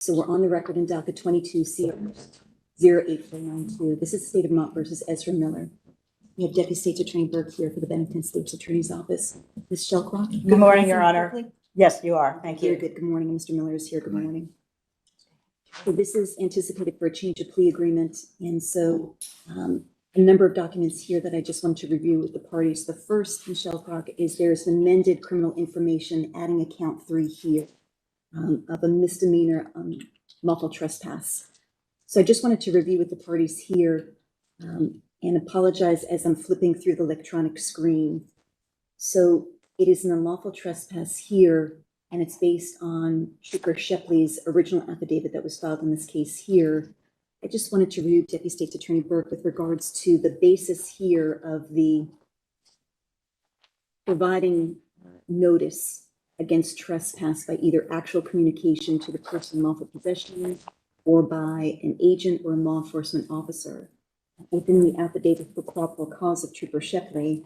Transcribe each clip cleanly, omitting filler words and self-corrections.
So we're on the record in docket 22 CR 08492. This is the State of Vermont versus Ezra Miller. We have Deputy State's Attorney Burke here for the Bennington State's Attorney's Office. Ms. Shellcroft. Good morning, Your Honor. Yes, you are. Thank you. Very good. Good morning. Mr. Miller is here. Good morning. So this is anticipated for a change of plea agreement. And so a number of documents here that I just want to review with the parties. The first, Ms. Shellcroft, is there's amended criminal information adding a count 3 here of a misdemeanor unlawful trespass. So I just wanted to review with the parties here and apologize as I'm flipping through the electronic screen. So it is an unlawful trespass here, and it's based on Trooper Shepley's original affidavit that was filed in this case here. I just wanted to review Deputy State's Attorney Burke with regards to the basis here of the providing notice against trespass by either actual communication to the person in lawful possession or by an agent or a law enforcement officer. Within the affidavit for probable cause of Trooper Shepley,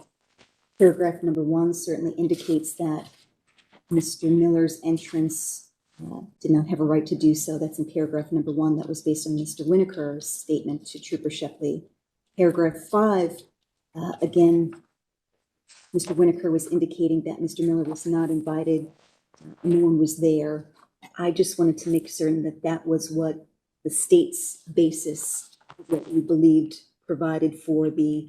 paragraph number 1 certainly indicates that Mr. Miller's entrance did not have a right to do so. That's in paragraph number 1. That was based on Mr. Winokur's statement to Trooper Shepley. Paragraph 5, again, Mr. Winokur was indicating that Mr. Miller was not invited. No one was there. I just wanted to make certain that that was what the state's basis, what we believed provided for the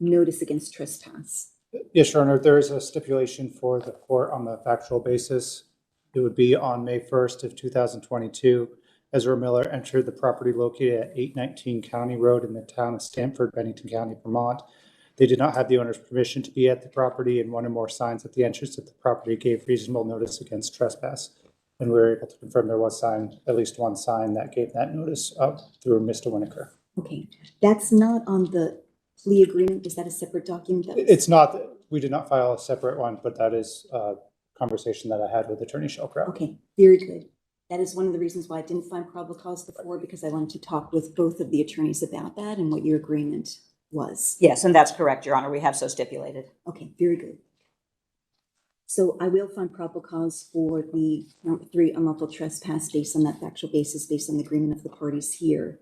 notice against trespass. Yes, Your Honor, there is a stipulation for the court on the factual basis. It would be on May 1st of 2022. Ezra Miller entered the property located at 819 County Road in the town of Stamford, Bennington County, Vermont. They did not have the owner's permission to be at the property, and one or more signs at the entrance of the property gave reasonable notice against trespass. And we were able to confirm there was at least one sign that gave that notice through Mr. Winokur. Okay, that's not on the plea agreement. Is that a separate document? It's not. We did not file a separate one, but that is a conversation that I had with Attorney Shellcroft. Okay, very good. That is one of the reasons why I didn't find probable cause before, because I wanted to talk with both of the attorneys about that and what your agreement was. Yes, and that's correct, Your Honor. We have so stipulated. Okay, very good. So I will find probable cause for the count 3 unlawful trespass based on that factual basis, based on the agreement of the parties here.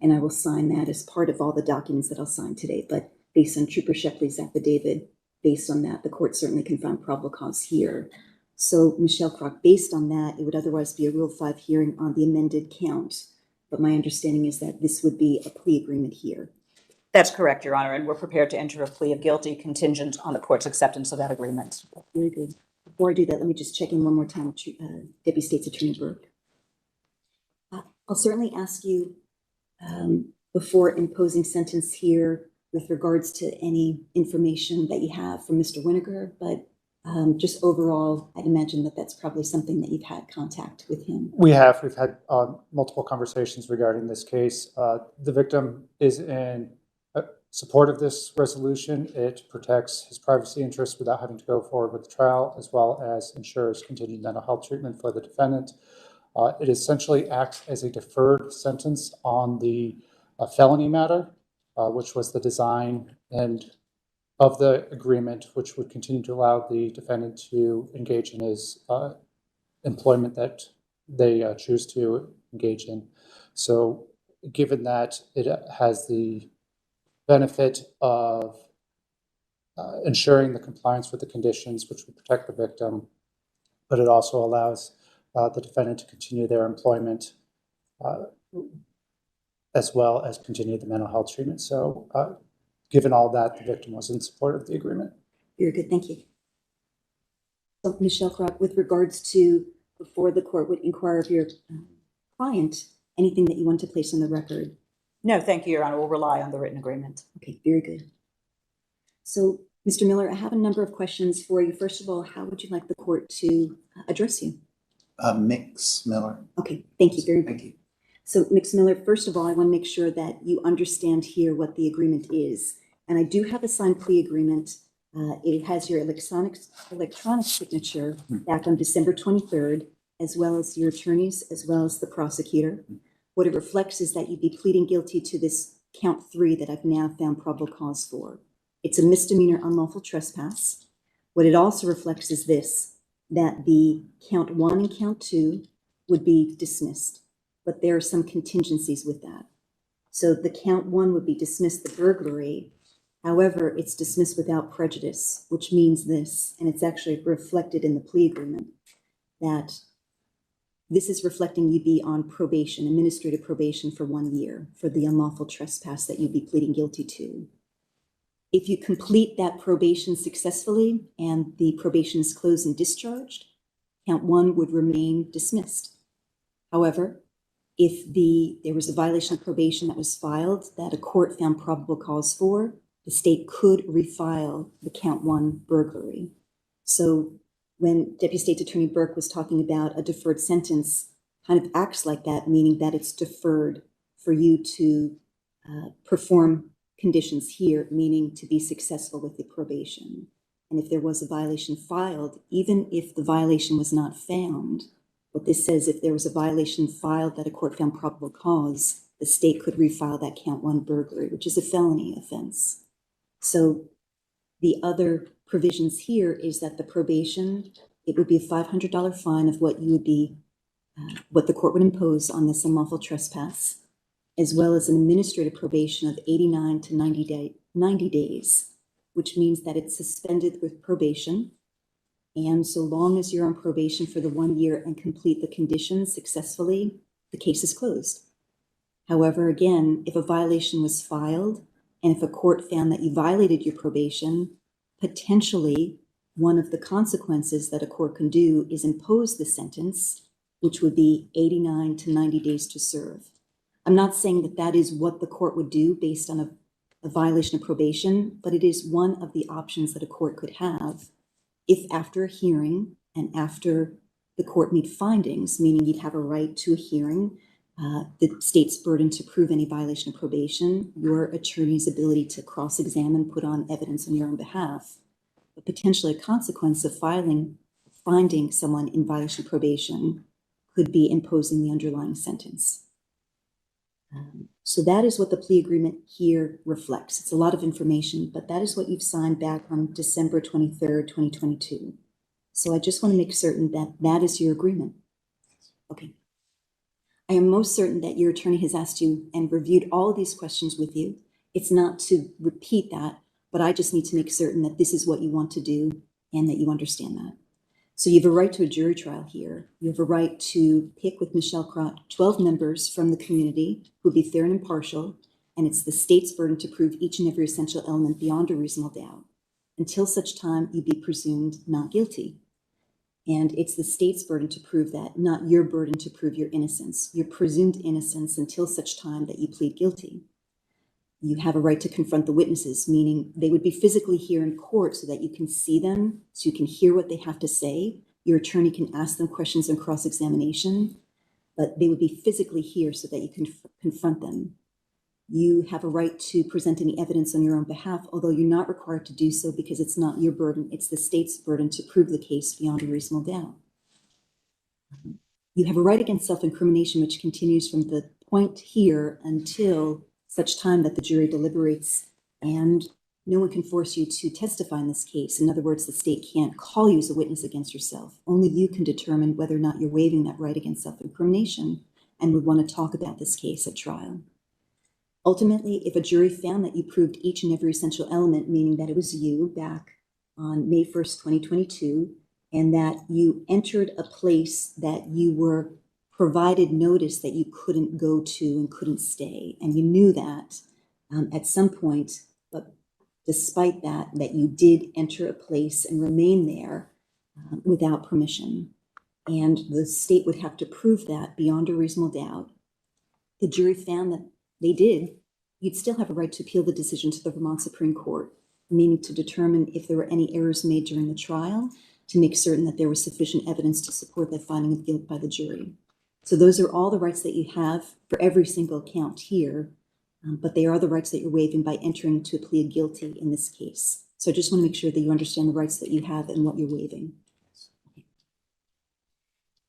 And I will sign that as part of all the documents that I'll sign today. But based on Trooper Shepley's affidavit, based on that, the court certainly can find probable cause here. So, Michelle Crock, based on that, it would otherwise be a Rule 5 hearing on the amended count. But my understanding is that this would be a plea agreement here. That's correct, Your Honor, and we're prepared to enter a plea of guilty contingent on the court's acceptance of that agreement. Very good. Before I do that, let me just check in one more time, Deputy State's Attorney Burke. I'll certainly ask you before imposing sentence here with regards to any information that you have from Mr. Winokur, but just overall, I'd imagine that that's probably something that you've had contact with him. We've had multiple conversations regarding this case. The victim is in support of this resolution. It protects his privacy interests without having to go forward with the trial, as well as ensures continued mental health treatment for the defendant. It essentially acts as a deferred sentence on the felony matter, which was the design and of the agreement, which would continue to allow the defendant to engage in his employment that they choose to engage in. So given that it has the benefit of ensuring the compliance with the conditions, which would protect the victim, but it also allows the defendant to continue their employment as well as continue the mental health treatment. So given all that, the victim was in support of the agreement. Very good, thank you. So, Michelle Crock, with regards to before the court would inquire of your client, anything that you want to place on the record? No, thank you, Your Honor. We'll rely on the written agreement. Okay, very good. So, Mr. Miller, I have a number of questions for you. First of all, how would you like the court to address you? Mix Miller. Okay, thank you very much. Thank you. So, Mix Miller, first of all, I want to make sure that you understand here what the agreement is. And I do have a signed plea agreement. It has your electronic signature back on December 23rd, as well as your attorneys, as well as the prosecutor. What it reflects is that you'd be pleading guilty to this count 3 that I've now found probable cause for. It's a misdemeanor unlawful trespass. What it also reflects is this, that the count 1 and count 2 would be dismissed, but there are some contingencies with that. So the count 1 would be dismissed, the burglary. However, it's dismissed without prejudice, which means this, and it's actually reflected in the plea agreement, that this is reflecting you'd be on probation, administrative probation for 1 year for the unlawful trespass that you'd be pleading guilty to. If you complete that probation successfully and the probation is closed and discharged, count 1 would remain dismissed. However, if there was a violation of probation that was filed that a court found probable cause for, the state could refile the count 1 burglary. So when Deputy State Attorney Burke was talking about a deferred sentence, kind of acts like that, meaning that it's deferred for you to perform conditions here, meaning to be successful with the probation. And if there was a violation filed, even if the violation was not found, what this says, if there was a violation filed that a court found probable cause, the state could refile that count 1 burglary, which is a felony offense. So the other provisions here is that the probation, it would be a $500 fine of what you would be, what the court would impose on this unlawful trespass, as well as an administrative probation of 89 to 90 days, which means that it's suspended with probation. And so long as you're on probation for the 1 year and complete the conditions successfully, the case is closed. However, again, if a violation was filed and if a court found that you violated your probation, potentially one of the consequences that a court can do is impose the sentence, which would be 89 to 90 days to serve. I'm not saying that that is what the court would do based on a violation of probation, but it is one of the options that a court could have if after a hearing and after the court made findings, meaning you'd have a right to a hearing, the state's burden to prove any violation of probation, your attorney's ability to cross-examine, put on evidence on your own behalf, but potentially a consequence of finding someone in violation of probation could be imposing the underlying sentence. So that is what the plea agreement here reflects. It's a lot of information, but that is what you've signed back on December 23rd, 2022. So I just want to make certain that that is your agreement. Okay. I am most certain that your attorney has asked you and reviewed all of these questions with you. It's not to repeat that, but I just need to make certain that this is what you want to do and that you understand that. So you have a right to a jury trial here. You have a right to pick with Michelle Crott 12 members from the community who would be fair and impartial, and it's the state's burden to prove each and every essential element beyond a reasonable doubt until such time you be presumed not guilty. And it's the state's burden to prove that, not your burden to prove your innocence. You're presumed innocence until such time that you plead guilty. You have a right to confront the witnesses, meaning they would be physically here in court so that you can see them, so you can hear what they have to say. Your attorney can ask them questions on cross-examination, but they would be physically here so that you can confront them. You have a right to present any evidence on your own behalf, although you're not required to do so because it's not your burden. It's the state's burden to prove the case beyond a reasonable doubt. You have a right against self-incrimination, which continues from the point here until such time that the jury deliberates, and no one can force you to testify in this case. In other words, the state can't call you as a witness against yourself. Only you can determine whether or not you're waiving that right against self-incrimination and would want to talk about this case at trial. Ultimately, if a jury found that you proved each and every essential element, meaning that it was you back on May 1st, 2022, and that you entered a place that you were provided notice that you couldn't go to and couldn't stay, and you knew that at some point, but despite that you did enter a place and remain there without permission, and the state would have to prove that beyond a reasonable doubt. The jury found that they did. You'd still have a right to appeal the decision to the Vermont Supreme Court, meaning to determine if there were any errors made during the trial, to make certain that there was sufficient evidence to support that finding of guilt by the jury. So those are all the rights that you have for every single count here, but they are the rights that you're waiving by entering into a plea of guilty in this case. So I just want to make sure that you understand the rights that you have and what you're waiving. Okay.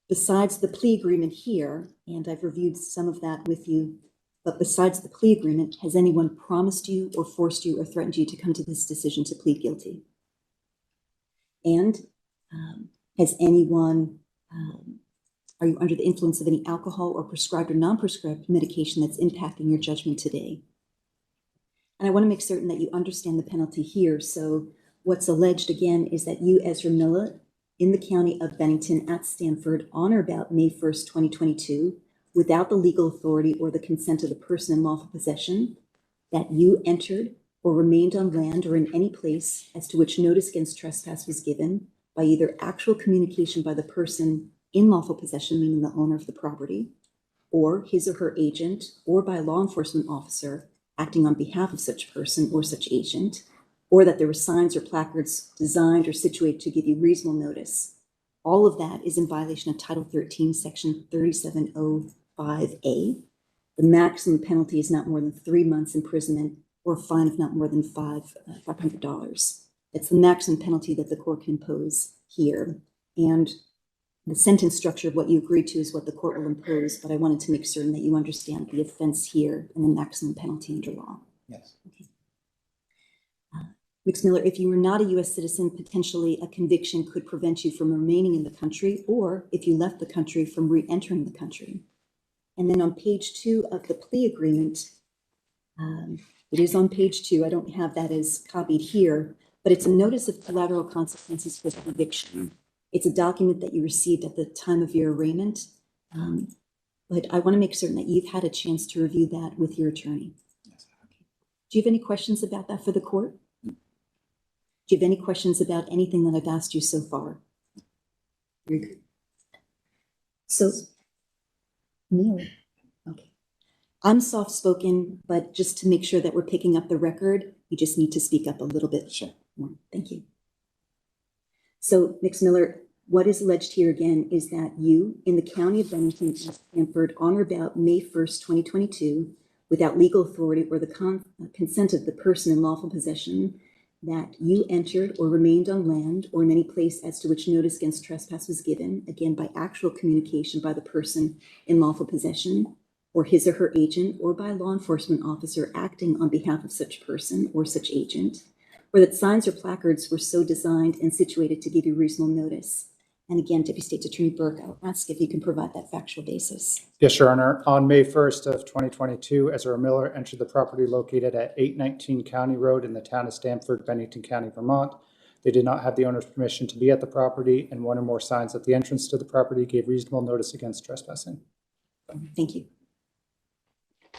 Besides the plea agreement here, and I've reviewed some of that with you, but besides the plea agreement, has anyone promised you or forced you or threatened you to come to this decision to plead guilty? And has anyone Are you under the influence of any alcohol or prescribed or non-prescribed medication that's impacting your judgment today? And I want to make certain that you understand the penalty here. So what's alleged again is that you, Ezra Miller, in the county of Bennington at Stamford on or about May 1st, 2022, without the legal authority or the consent of the person in lawful possession, that you entered or remained on land or in any place as to which notice against trespass was given by either actual communication by the person in lawful possession, meaning the owner of the property, or his or her agent, or by a law enforcement officer acting on behalf of such person or such agent, or that there were signs or placards designed or situated to give you reasonable notice. All of that is in violation of Title 13, Section 3705A. The maximum penalty is not more than 3 months imprisonment or a fine of not more than $500. That's the maximum penalty that the court can impose here. And the sentence structure of what you agreed to is what the court will impose, but I wanted to make certain that you understand the offense here and the maximum penalty under law. Yes. Okay. Ms. Miller, if you were not a U.S. citizen, potentially a conviction could prevent you from remaining in the country, or if you left the country, from re-entering the country. And then on page 2 of the plea agreement, it is on page 2. I don't have that as copied here, but it's a notice of collateral consequences for conviction. It's a document that you received at the time of your arraignment, but I want to make certain that you've had a chance to review that with your attorney. Yes. Do you have any questions about that for the court? Do you have any questions about anything that I've asked you so far? Very good. So, Neil, okay. I'm soft-spoken, but just to make sure that we're picking up the record, you just need to speak up a little bit. Sure. More. Thank you. So, Ms. Miller, what is alleged here again is that you, in the county of Bennington, Stamford, on or about May 1st, 2022, without legal authority or the consent of the person in lawful possession, that you entered or remained on land or in any place as to which notice against trespass was given, again by actual communication by the person in lawful possession, or his or her agent, or by a law enforcement officer acting on behalf of such person or such agent, or that signs or placards were so designed and situated to give you reasonable notice. And again, Deputy State's Attorney Burke, I'll ask if you can provide that factual basis. Yes, Your Honor. On May 1st of 2022, Ezra Miller entered the property located at 819 County Road in the town of Stamford, Bennington County, Vermont. They did not have the owner's permission to be at the property, and one or more signs at the entrance to the property gave reasonable notice against trespassing. Thank you.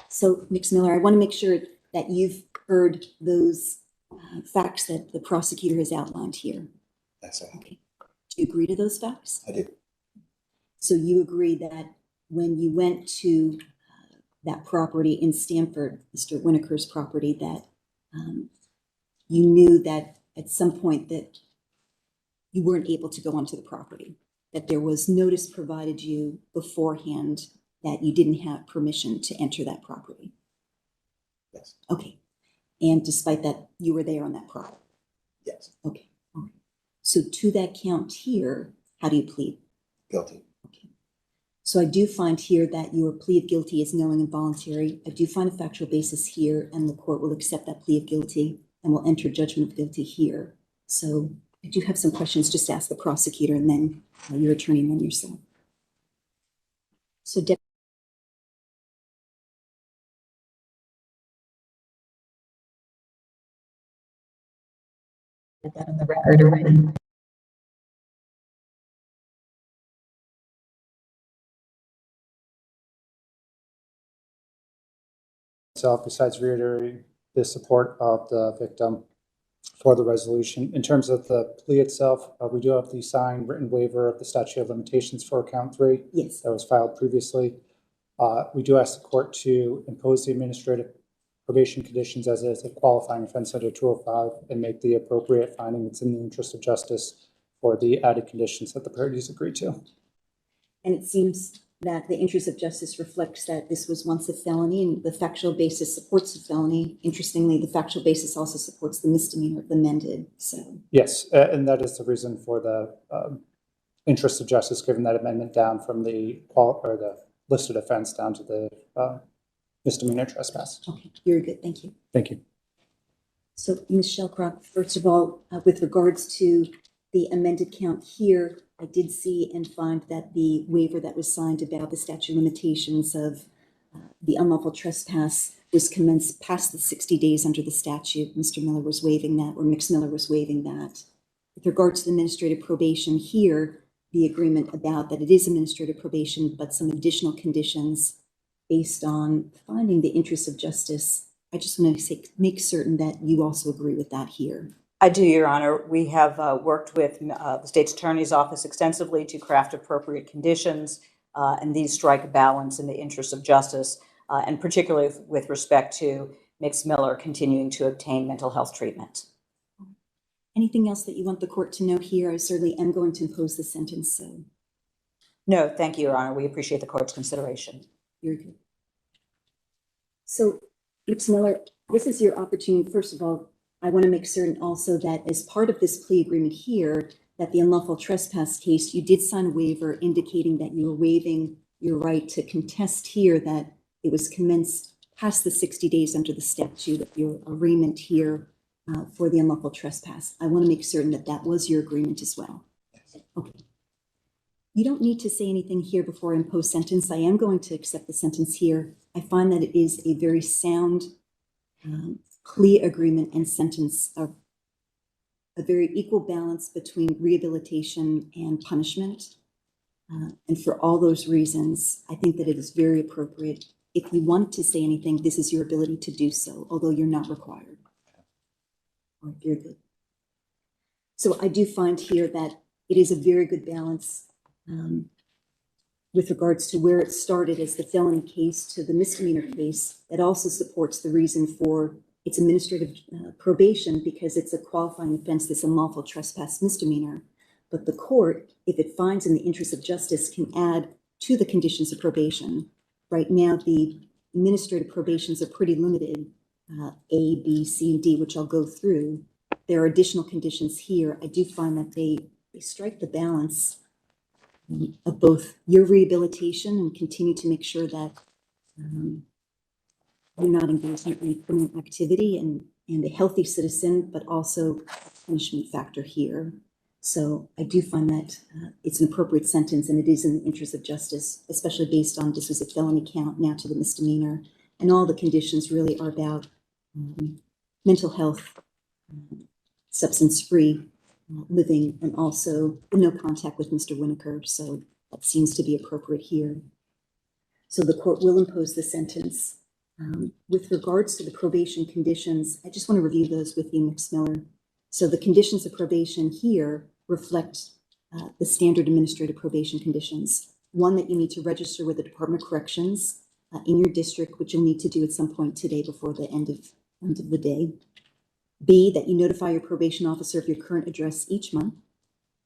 So, Ms. Miller, I want to make sure that you've heard those facts that the prosecutor has outlined here. Yes, sir. Okay. Do you agree to those facts? I do. So you agree that when you went to that property in Stamford, Mr. Winokur's property, that you knew that at some point that you weren't able to go onto the property, that there was notice provided you beforehand that you didn't have permission to enter that property? Yes. Okay. And despite that, you were there on that property? Yes. Okay. All right. So to that count here, how do you plead? Guilty. Okay. So I do find here that your plea of guilty is knowing and voluntary. I do find a factual basis here, and the court will accept that plea of guilty and will enter judgment of guilty here. So I do have some questions. Just ask the prosecutor and then your attorney and then yourself. So that on the record already. Itself, besides reiterating the support of the victim for the resolution. In terms of the plea itself, we do have the signed written waiver of the statute of limitations for count 3. Yes. That was filed previously. We do ask the court to impose the administrative probation conditions as a qualifying offense under 205 and make the appropriate finding that's in the interest of justice for the added conditions that the parties agreed to. And it seems that the interest of justice reflects that this was once a felony and the factual basis supports the felony. Interestingly, the factual basis also supports the misdemeanor of amended. So yes, and that is the reason for the interest of justice, given that amendment down from the listed offense down to the misdemeanor trespass. okay, very good. Thank you. Thank you. So Ms. Shellcroft, first of all, with regards to the amended count here, I did see and find that the waiver that was signed about the statute of limitations of the unlawful trespass was commenced past the 60 days under the statute. Mr. Miller was waiving that, or Mix Miller was waiving that. With regard to the administrative probation here, the agreement about that it is administrative probation, but some additional conditions based on finding the interests of justice. I just want to make certain that you also agree with that here. I do, Your Honor. We have worked with the state's attorney's office extensively to craft appropriate conditions, and these strike a balance in the interest of justice, and particularly with respect to Mix Miller continuing to obtain mental health treatment. Anything else that you want the court to know here? I certainly am going to impose the sentence, so No, thank you, Your Honor. We appreciate the court's consideration. you're good. So, Mix Miller, this is your opportunity. First of all, I want to make certain also that as part of this plea agreement here, that the unlawful trespass case, you did sign a waiver indicating that you were waiving your right to contest here that it was commenced past the 60 days under the statute of your agreement here for the unlawful trespass. I want to make certain that that was your agreement as well. Okay. You don't need to say anything here before I impose sentence. I am going to accept the sentence here. I find that it is a very sound plea agreement and sentence of a very equal balance between rehabilitation and punishment. And for all those reasons, I think that it is very appropriate. If you want to say anything, this is your ability to do so, although you're not required. Or if you're good. So I do find here that it is a very good balance with regards to where it started as the felony case to the misdemeanor case. That also supports the reason for its administrative probation, because it's a qualifying offense, this unlawful trespass misdemeanor. But the court, if it finds in the interest of justice, can add to the conditions of probation. Right now, the administrative probations are pretty limited, A, B, C, and D, which I'll go through. There are additional conditions here. I do find that they strike the balance of both your rehabilitation and continue to make sure that you're not engaged in any criminal activity and a healthy citizen, but also a punishment factor here. So I do find that it's an appropriate sentence, and it is in the interest of justice, especially based on this was a felony count now to the misdemeanor. And all the conditions really are about mental health, substance-free living, and also no contact with Mr. Winokur. So that seems to be appropriate here. So the court will impose the sentence. With regards to the probation conditions, I just want to review those with you, Mix Miller. So the conditions of probation here reflect the standard administrative probation conditions. One, that you need to register with the Department of Corrections in your district, which you'll need to do at some point today before the end of the day. B, that you notify your probation officer of your current address each month.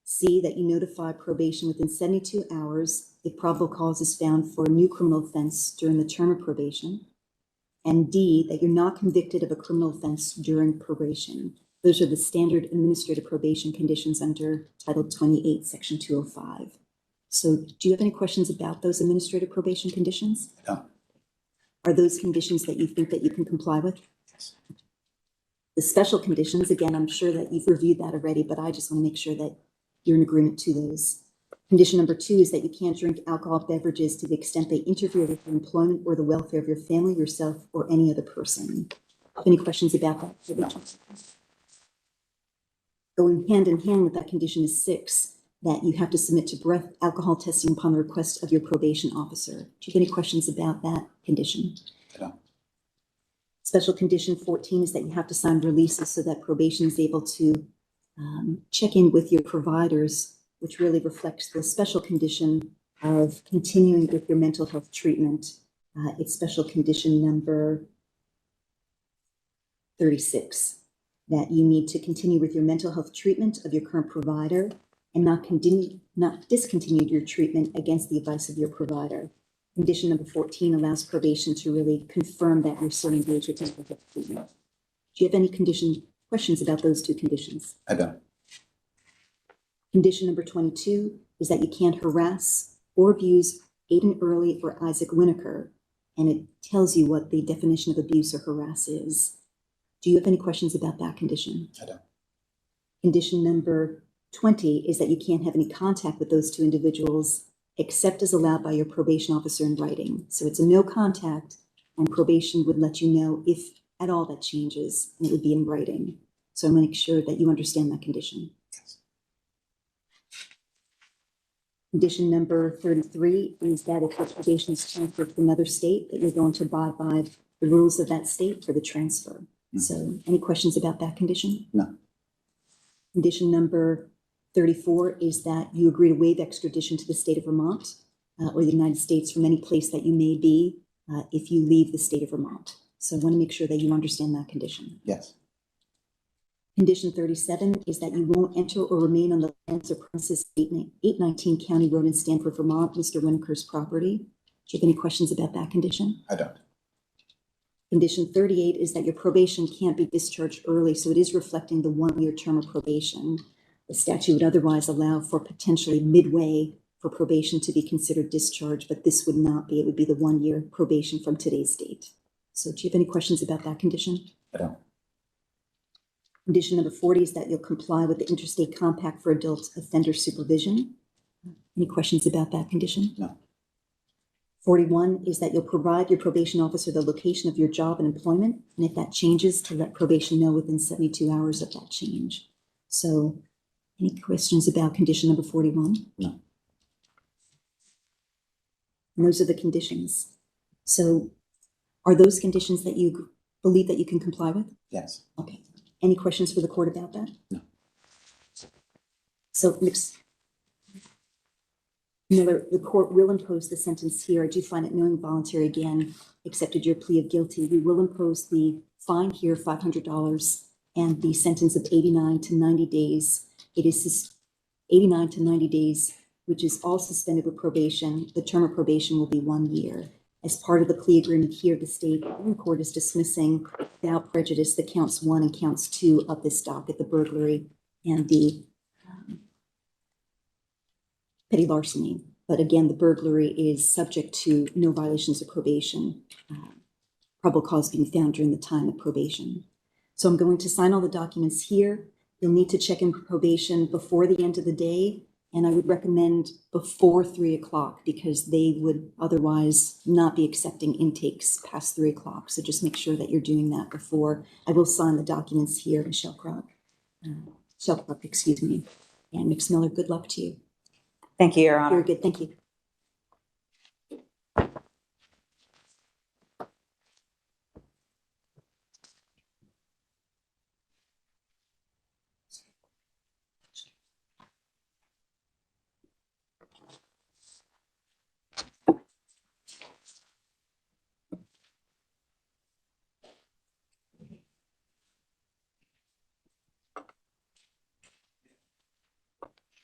C, that you notify probation within 72 hours if probable cause is found for a new criminal offense during the term of probation. And D, that you're not convicted of a criminal offense during probation. Those are the standard administrative probation conditions under Title 28, Section 205. So do you have any questions about those administrative probation conditions? No. Are those conditions that you think that you can comply with? Yes. The special conditions, again, I'm sure that you've reviewed that already, but I just want to make sure that you're in agreement to those. Condition number 2 is that you can't drink alcohol beverages to the extent they interfere with your employment or the welfare of your family, yourself, or any other person. Any questions about that? No. Going hand in hand with that condition is 6, that you have to submit to breath alcohol testing upon the request of your probation officer. Do you have any questions about that condition? No. Special condition 14 is that you have to sign releases so that probation is able to check in with your providers, which really reflects the special condition of continuing with your mental health treatment. It's special condition number 36, that you need to continue with your mental health treatment of your current provider and not discontinue your treatment against the advice of your provider. Condition number 14 allows probation to really confirm that you're still engaged with mental health treatment. Do you have any questions about those 2 conditions? I don't. Condition number 22 is that you can't harass or abuse Aiden Early or Isaac Winokur, and it tells you what the definition of abuse or harass is. Do you have any questions about that condition? I don't. Condition number 20 is that you can't have any contact with those two individuals except as allowed by your probation officer in writing. So it's a no contact, and probation would let you know if at all that changes, and it would be in writing. So I'm going to make sure that you understand that condition. Yes. Condition number 33 is that if your probation is transferred to another state, that you're going to abide by the rules of that state for the transfer. So any questions about that condition? No. Condition number 34 is that you agree to waive extradition to the state of Vermont or the United States from any place that you may be if you leave the state of Vermont. So I want to make sure that you understand that condition. Yes. Condition 37 is that you won't enter or remain on the lands or premises 819 County Road in Stamford, Vermont, Mr. Winokur's property. Do you have any questions about that condition? I don't. Condition 38 is that your probation can't be discharged early, so it is reflecting the 1-year term of probation. The statute would otherwise allow for potentially midway for probation to be considered discharged, but this would not be. It would be the 1-year probation from today's date. So do you have any questions about that condition? I don't. Condition number 40 is that you'll comply with the Interstate Compact for Adult Offender Supervision. Any questions about that condition? No. 41 is that you'll provide your probation officer the location of your job and employment, and if that changes, to let probation know within 72 hours of that change. So any questions about condition number 41? No. And those are the conditions. So are those conditions that you believe that you can comply with? Yes. Okay. Any questions for the court about that? No. So, Miller, the court will impose the sentence here. I do find it knowing voluntary again, accepted your plea of guilty. We will impose the fine here, $500, and the sentence of 89 to 90 days. It is 89 to 90 days, which is all suspended with probation. The term of probation will be 1 year. As part of the plea agreement here, the state court is dismissing without prejudice the counts 1 and counts 2 of this docket, the burglary and the petty larceny. But again, the burglary is subject to no violations of probation, probable cause being found during the time of probation. So I'm going to sign all the documents here. You'll need to check in probation before the end of the day. And I would recommend before 3 o'clock because they would otherwise not be accepting intakes past 3 o'clock. So just make sure that you're doing that before. I will sign the documents here, Michelle Krug, excuse me. And Ms. Miller, good luck to you. Thank you, Your Honor. Very good, thank you.